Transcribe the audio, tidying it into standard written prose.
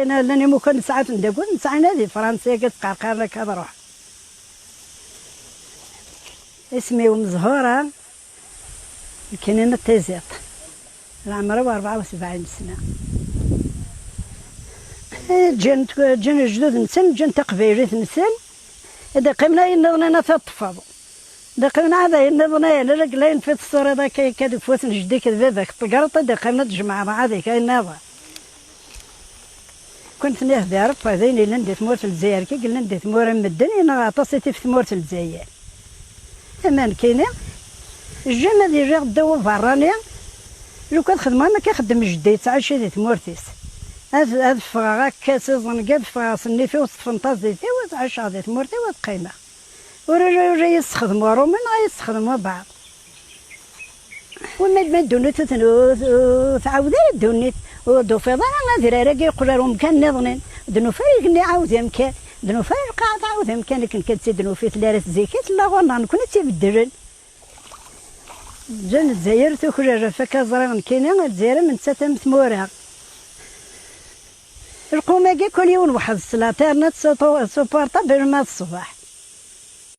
أنا لاني مو كان ساعات ندقول نسعى نادي فرنسا كتقرقر لك هذا روح. اسمي ومزهورة الكنينة تيزيط، العمر 74 سنة. جن جدود نسن جن تقبيليت نسن إذا قمنا ينظنا تطفض إذا قمنا هذا ينظنا لين في الصورة ذا كذا فوت نجدي كذا ذاك القرطة إذا قمنا تجمع مع هذه كاين نظر. كنت نهدي عرف هذين اللي ندي ثمورة الجزائر كي قلنا ندي ثمورة من الدنيا أنا عطستي في ثمورة الجزائر. أمان كاينة الجنة اللي جا غداو برانيا لو كان خدمة ما كيخدم جدي تعيش هذه ثمورتيس. هاد فراغ كاسز نقاد فراغ سنيفي وسط فانتازيتي وتعيش هذه ثمورتي وتقيمة. ورجع يستخدموا رومن يستخدموا بعض. وما دونيت تعاود دونيت ودو في ضنا غادي راكي يقولوا مكان نظنين دنو فريق اللي عاود يمكن دنو فريق قاعد عاود يمكن لكن كتدنو في ثلاث زيكات لا غنا نكون تيبدلن. جن الجزائر تخرج فكا زران كاينه الجزائر من تساتم ثمورها. القومه كل يوم واحد السلاطه نت سوبورطا بالماء الصباح.